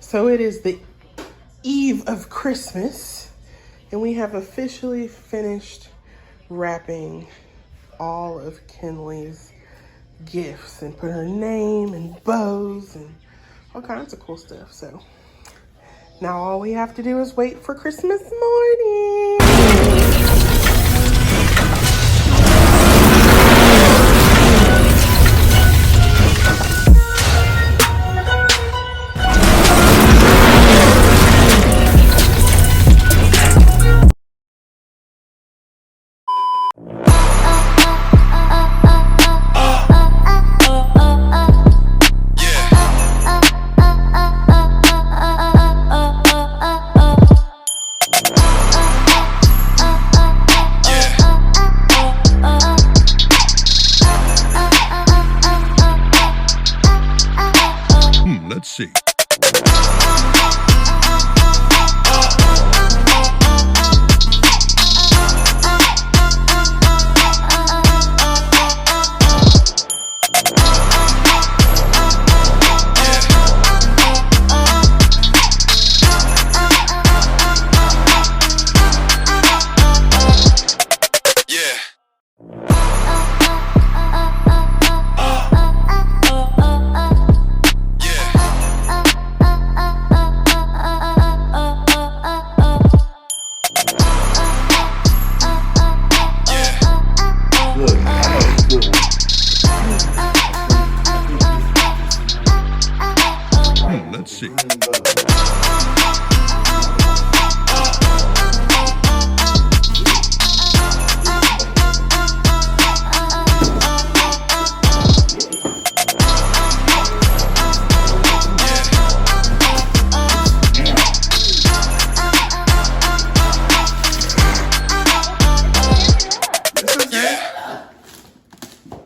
So it is the eve of Christmas, and we have officially finished wrapping all of Kinley's gifts and put her name and bows and all kinds of cool stuff. So now all we have to do is wait for Christmas morning. Let's see. Let's see.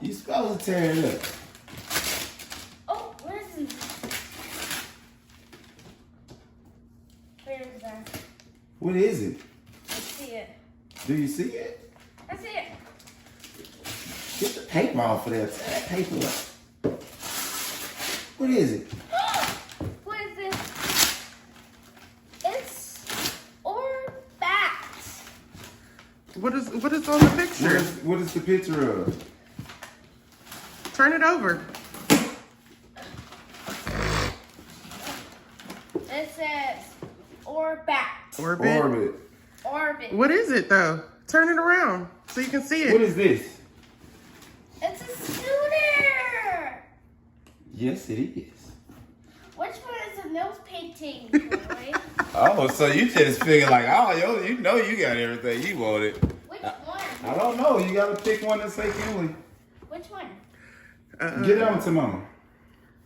You supposed to tear it up. Oh, where is it? Where is that? What is it? I see it. Do you see it? I see it. Get the paper off of there. Tear that paper up. What is it? What is this? It's or bats. What is on the picture? What is the picture of? Turn it over. It says or bats. Orbit. Orbit. What is it though? Turn it around so you can see it. What is this? It's a scooter. Yes, it is. Which one is a nose painting? Boy? Oh, so you just figure like, oh, yo, you know you got everything you wanted. Which one? I don't know. You gotta pick one that say Kinley. Which one? Get that one to Mama.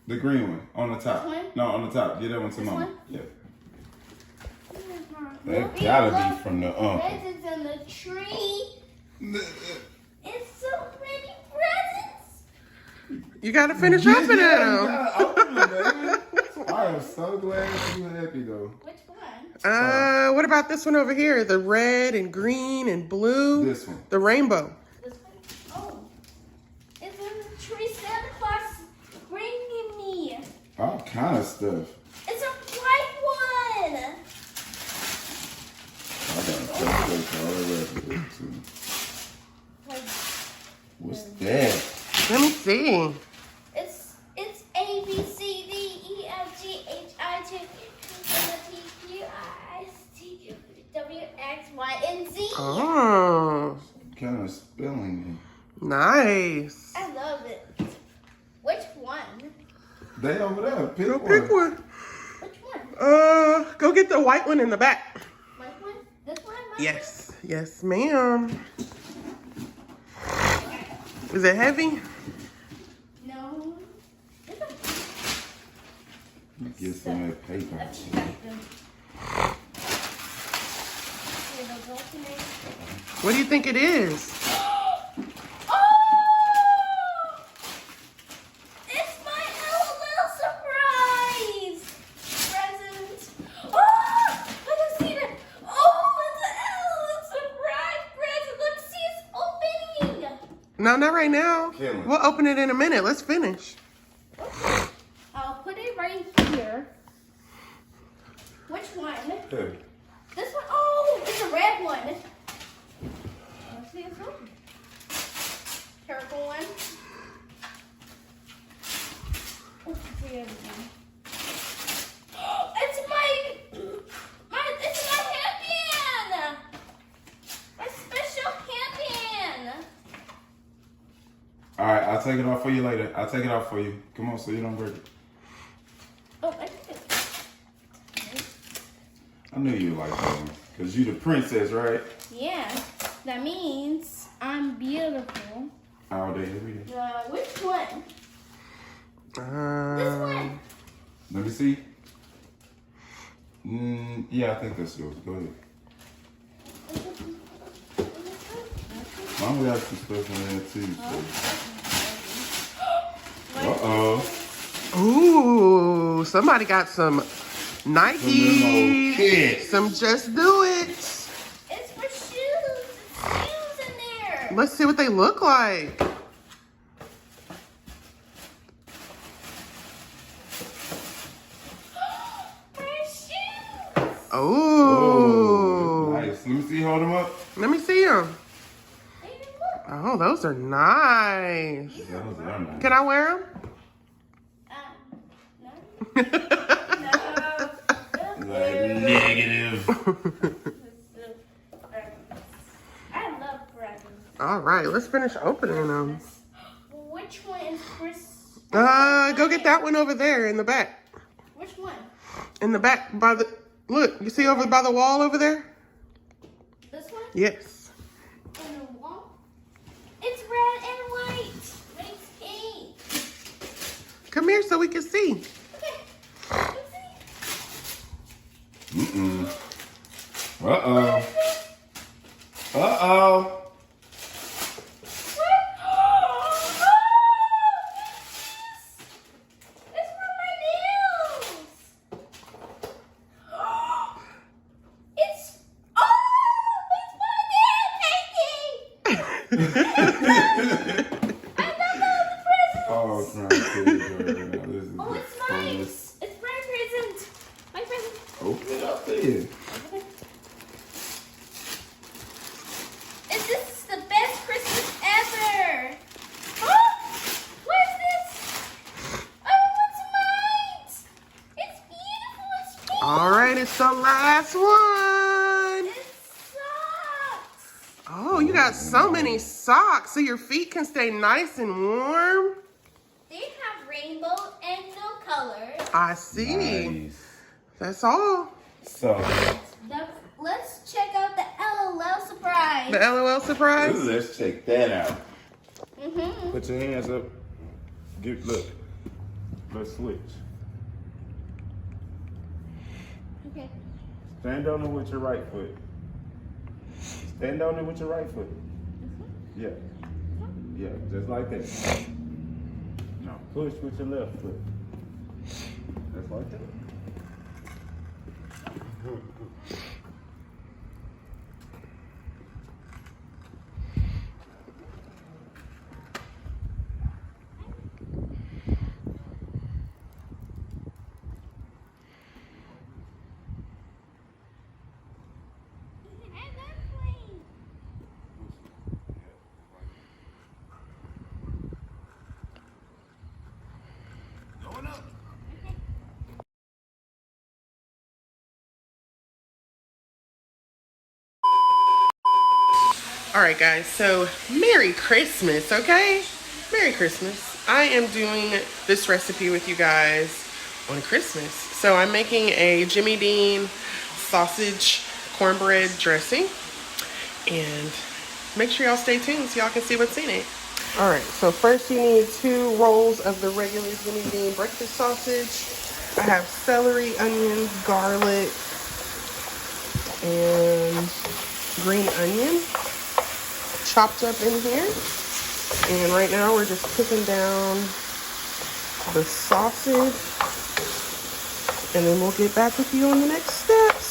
The green one on the top. This one? No, on the top. Get that one to This Mama. one? Yeah. That That gotta be from the presents in the tree. It's so many presents. You gotta finish opening Yeah, them. you gotta open them, baby. I am so glad you're happy though. Which one? What about this one over here? The red and green and blue. This one. The rainbow. This one? Oh. It's in the tree Santa Claus bringing me. All kind of stuff. It's a white one. I got a all the rest too. What's that? Let me see. It's A B C D E F G H I J K L M N O P Q R S T U W X Y and Z. Oh, What kind of spelling? nice. I love it. Which one? They over there. Pick Go one. pick one. Which one? Go get the white one in the back. Which one? This one? Yes, yes, ma'am. Is it heavy? No. It's a Get some of that paper. What do you think it is? Oh! It's my LOL surprise present. Oh! I can see it. Oh, it's an LOL surprise present. Let's see it's opening. No, not right now. Kill it. We'll open it in a minute. Let's finish. I'll put it right here. one? Here. This one? Oh, it's a red one. Let's see this one. Purple one. Let's see everything. It's my handpan. My special handpan. All right, I'll take it off for you later. I'll take it off for you. Come on, so you don't break it. Oh, I think it's. I knew you like that one. Because you the princess, right? Yeah, that means I'm beautiful. All day, every day. Which one? This one. Let me see. Yeah, I think that's yours. Go ahead. Mom got some stuff in there too. So. Ooh, somebody got some Nike. Kids. Some Just Do It. It's for shoes. It's shoes in there. Let's see what they look like. My shoes. Oh, Nice. Let me see. Hold them up. let me see them. Hey, look. Oh, those are nice. Those are nice. Can I wear No. them? No. Negative. I love presents. All right, let's finish opening them. Which one is Chris? Go get that one over there in the back. Which one? In the back by the, look, you see over by the wall over there? This one? Yes. And the wall? It's red and white. Makes pink. Come here so we can see. Okay. Let's see. Uh-oh. Uh-oh. It's for my nails. It's my nail painting. I don't know the present. Oh, it's not good. Oh, it's mine. It's my present. My present. Open it up there. And this is the best Christmas ever. Oh, what is this? Oh, it's mine. It's beautiful. It's pink. All right, it's the last one. It sucks. Oh, you got so many socks so your feet can stay nice and warm. They have rainbow and no colors. I see. Nice. That's all. So, Let's check out the LOL surprise. The LOL surprise. let's check that out. Mm-hmm. Put your hands up. Look. Let's switch. Okay. Stand on it with your right foot. Stand on it with your right foot. Yeah. Yeah, just like that. Now push with your left foot. Just like that. All right, guys, so Merry Christmas, okay? Merry Christmas. I am doing this recipe with you guys on Christmas. So I'm making a Jimmy Dean sausage cornbread dressing. And make sure y'all stay tuned so y'all can see what's in it. All right, so first you need 2 rolls of the regular Jimmy Dean breakfast sausage. I have celery, onions, garlic, and green onion chopped up in here. And right now we're just cooking down the sausage, and then we'll get back with you on the next steps.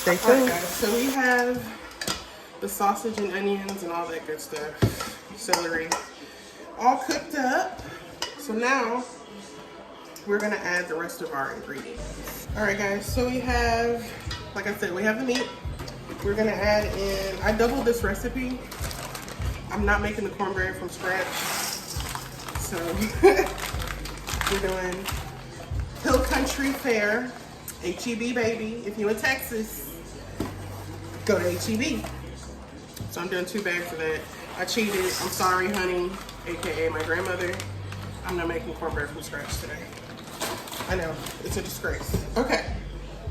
Stay tuned. All right, guys, so we have the sausage and onions and all that good stuff, celery, all cooked up. So now we're gonna add the rest of our ingredients. All right, guys, so we have, like I said, we have the meat. We're gonna add in, I doubled this recipe. I'm not making the cornbread from scratch. So we're doing Hill Country Fare, HEB baby. If you're in Texas, go to HEB. So I'm doing 2 bags of that. I cheated, I'm sorry, honey, AKA my grandmother. I'm not making cornbread from scratch today. I know, it's a disgrace. Okay,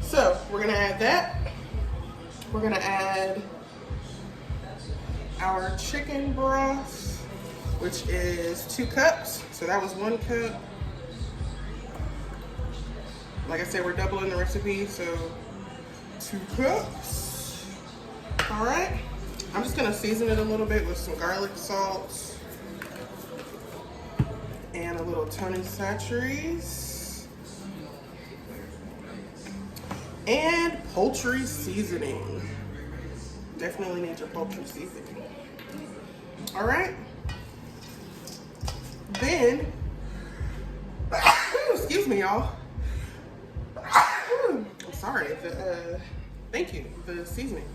so we're gonna add that. We're gonna add our chicken broth, which is 2 cups. So that was 1 cup. Like I said, we're doubling the recipe, so 2 cups. All right, I'm just gonna season it a little bit with some garlic salt and a little Tony Chachere's. And poultry seasoning. Definitely need your poultry seasoning. All right. Then, excuse me, y'all. I'm sorry. Thank you, the seasoning.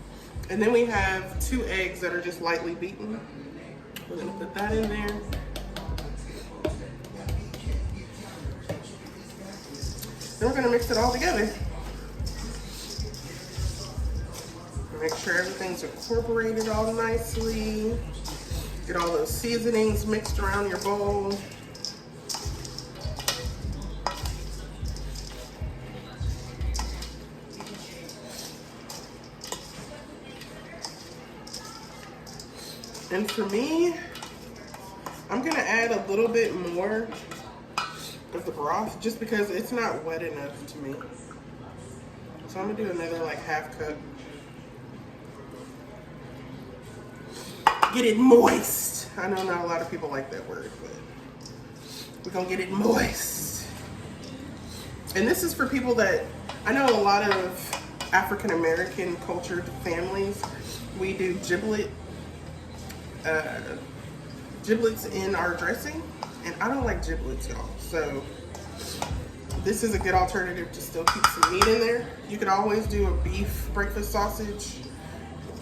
And then we have 2 eggs that are just lightly beaten. We're gonna put that in there. Then we're gonna mix it all together. Make sure everything's incorporated all nicely. Get all those seasonings mixed around your bowl. And for me, I'm gonna add a little bit more of the broth just because it's not wet enough to me. So I'm gonna do another like half cup. Get it moist. I know not a lot of people like that word, but we're gonna get it moist. And this is for people that, I know a lot of African American cultured families, we do giblets in our dressing, and I don't like giblets, y'all. So this is a good alternative to still keep some meat in there. You could always do a beef breakfast sausage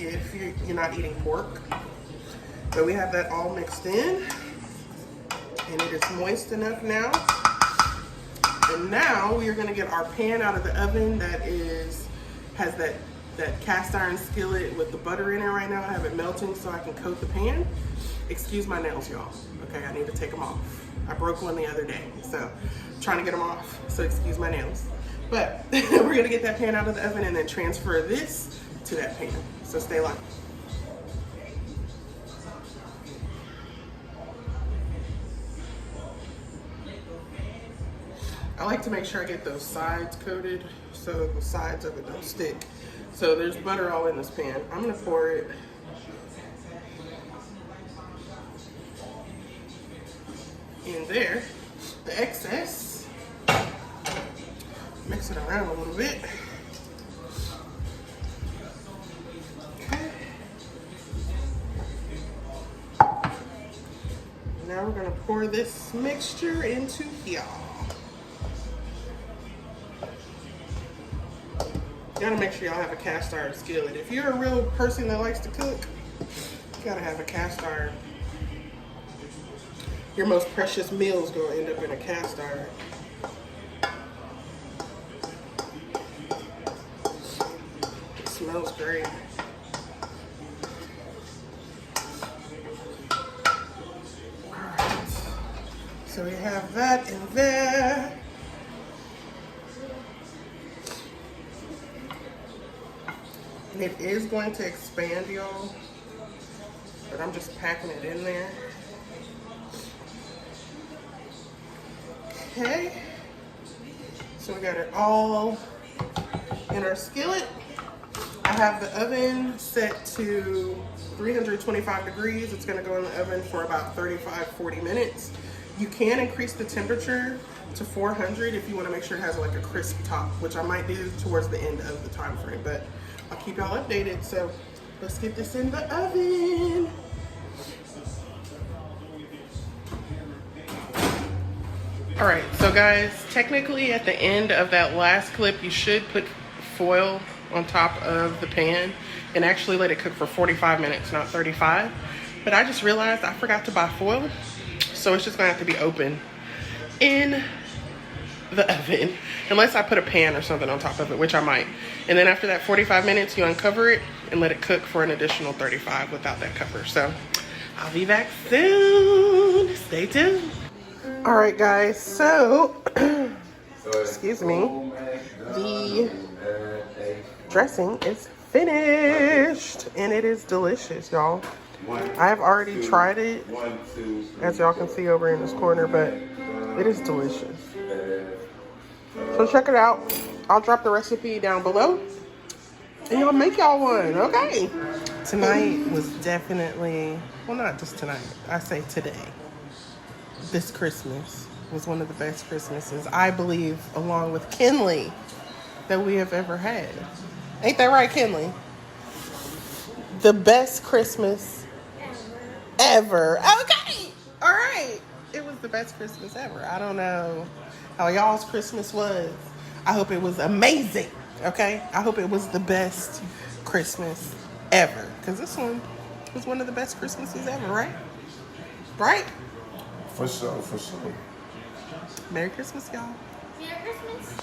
if you're not eating pork. But we have that all mixed in, and it is moist enough now. And now we are gonna get our pan out of the oven that has that cast iron skillet with the butter in it right now. I have it melting so I can coat the pan. Excuse my nails, y'all. Okay, I need to take them off. I broke one the other day, so I'm trying to get them off, so excuse my nails. But we're gonna get that pan out of the oven and then transfer this to that pan. So stay locked. I like to make sure I get those sides coated so the sides of it don't stick. So there's butter all in this pan. I'm gonna pour it in there, the excess. Mix it around a little bit. Okay. Now we're gonna pour this mixture into here. You gotta make sure y'all have a cast iron skillet. If you're a real person that likes to cook, you gotta have a cast iron. Your most precious meal's gonna end up in a cast iron. It smells great. Alright, so we have that in there. And it is going to expand, y'all, but I'm just packing it in there. Okay, so we got it all in our skillet. I have the oven set to 325 degrees. It's gonna go in the oven for about 35-40 minutes. You can increase the temperature to 400 if you wanna make sure it has like a crisp top, which I might do towards the end of the time frame, but I'll keep y'all updated. So let's get this in the oven. All right, so guys, technically at the end of that last clip, you should put foil on top of the pan and actually let it cook for 45 minutes, not 35. But I just realized I forgot to buy foil, so it's just gonna have to be open in the oven, unless I put a pan or something on top of it, which I might. And then after that 45 minutes, you uncover it and let it cook for an additional 35 without that cover. So I'll be back soon. Stay tuned. All right, guys, so, excuse me, the dressing is finished and it is delicious, y'all. I have already tried it, as y'all can see over in this corner, but it is delicious. So check it out. I'll drop the recipe down below and y'all make y'all one, okay? Tonight was definitely, well, not just tonight, I say today. This Christmas was one of the best Christmases, I believe, along with Kinley, that we have ever had. Ain't that right, Kinley? The best Christmas ever. Okay. All right. It was the best Christmas ever. I don't know how y'all's Christmas was. I hope it was amazing. Okay. I hope it was the best Christmas ever. Because this one was one of the best Christmases ever, right? Right? For sure, for sure. Merry Christmas, y'all. Merry Christmas.